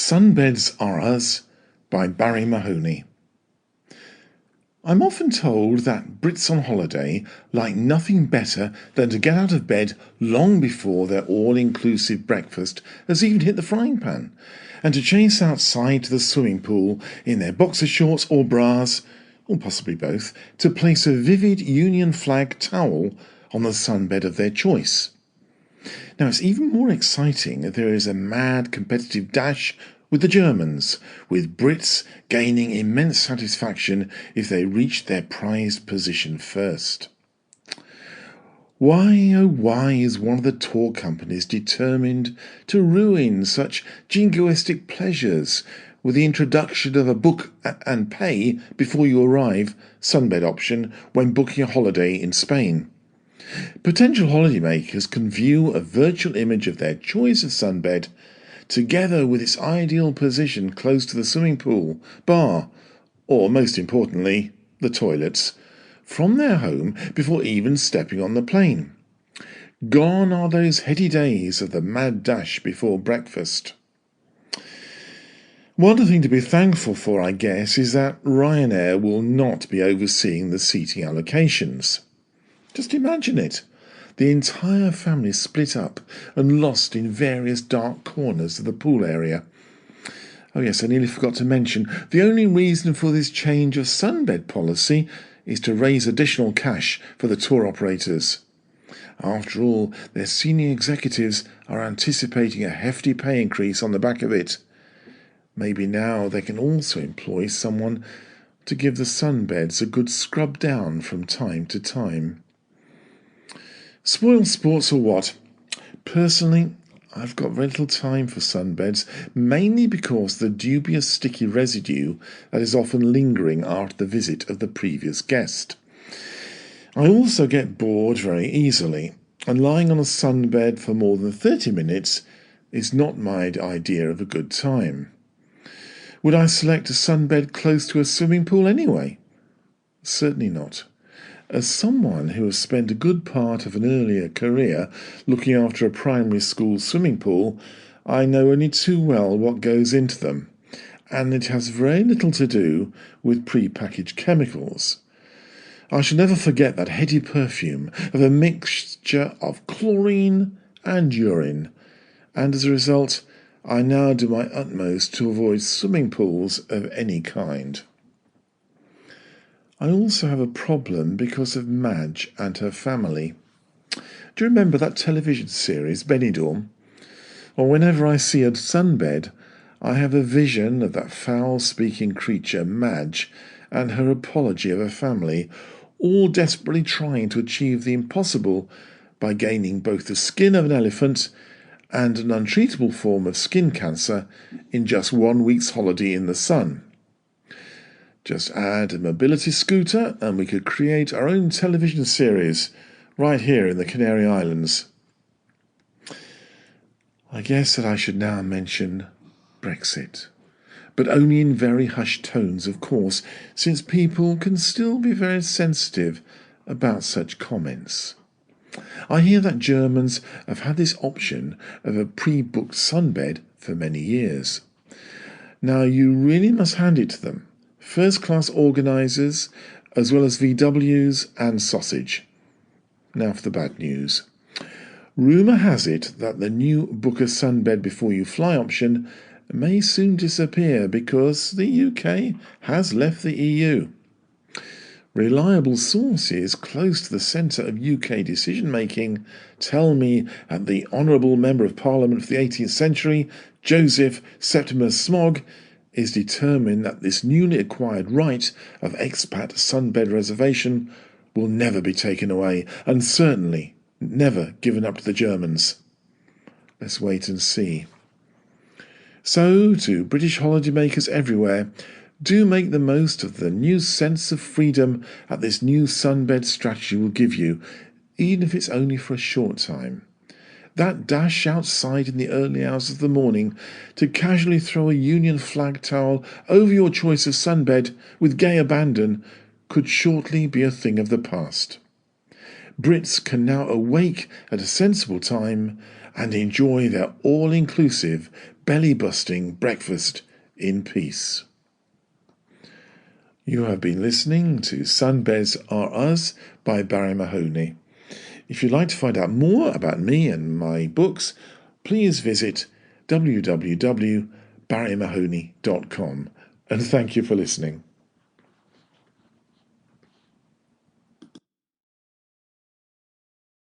Sunbeds R Us by Barrie Mahoney. I'm often told that Brits on holiday like nothing better than to get out of bed long before their all-inclusive breakfast has even hit the frying pan, and to chase outside to the swimming pool in their boxer shorts or bras, or possibly both, to place a vivid Union flag towel on the sunbed of their choice. Now, it's even more exciting that there is a mad competitive dash with the Germans, with Brits gaining immense satisfaction if they reach their prized position first. Why, oh why, is one of the tour companies determined to ruin such jingoistic pleasures with the introduction of a book and pay before you arrive sunbed option when booking a holiday in Spain? Potential holidaymakers can view a virtual image of their choice of sunbed, together with its ideal position close to the swimming pool, bar, or most importantly, the toilets, from their home before even stepping on the plane. Gone are those heady days of the mad dash before breakfast. One thing to be thankful for, I guess, is that Ryanair will not be overseeing the seating allocations. Just imagine it. The entire family split up and lost in various dark corners of the pool area. Oh yes, I nearly forgot to mention, the only reason for this change of sunbed policy is to raise additional cash for the tour operators. After all, their senior executives are anticipating a hefty pay increase on the back of it. Maybe now they can also employ someone to give the sunbeds a good scrub down from time to time. Spoil sports or what? Personally, I've got very little time for sunbeds, mainly because of the dubious sticky residue that is often lingering after the visit of the previous guest. I also get bored very easily, and lying on a sunbed for more than 30 minutes is not my idea of a good time. Would I select a sunbed close to a swimming pool anyway? Certainly not. As someone who has spent a good part of an earlier career looking after a primary school swimming pool, I know only too well what goes into them, and it has very little to do with pre-packaged chemicals. I shall never forget that heady perfume of a mixture of chlorine and urine, and as a result, I now do my utmost to avoid swimming pools of any kind. I also have a problem because of Madge and her family. Do you remember that television series, Benidorm? Or whenever I see a sunbed, I have a vision of that foul-speaking creature, Madge, and her apology of her family, all desperately trying to achieve the impossible by gaining both the skin of an elephant and an untreatable form of skin cancer in just 1 week's holiday in the sun. Just add a mobility scooter and we could create our own television series right here in the Canary Islands. I guess that I should now mention Brexit, but only in very hushed tones, of course, since people can still be very sensitive about such comments. I hear that Germans have had this option of a pre-booked sunbed for many years. Now, you really must hand it to them. First-class organisers, as well as VWs and sausage. Now for the bad news. Rumour has it that the new book a sunbed before you fly option may soon disappear because the UK has left the EU. Reliable sources close to the centre of UK decision-making tell me that the Honourable Member of Parliament for the 18th century, Joseph Septimus Smog, is determined that this newly acquired right of expat sunbed reservation will never be taken away, and certainly never given up to the Germans. Let's wait and see. So, to British holidaymakers everywhere, do make the most of the new sense of freedom that this new sunbed strategy will give you, even if it's only for a short time. That dash outside in the early hours of the morning to casually throw a Union flag towel over your choice of sunbed with gay abandon could shortly be a thing of the past. Brits can now awake at a sensible time and enjoy their all-inclusive belly-busting breakfast in peace. You have been listening to Sunbeds R Us by Barrie Mahoney. If you'd like to find out more about me and my books, please visit www.barriemahoney.com. And thank you for listening.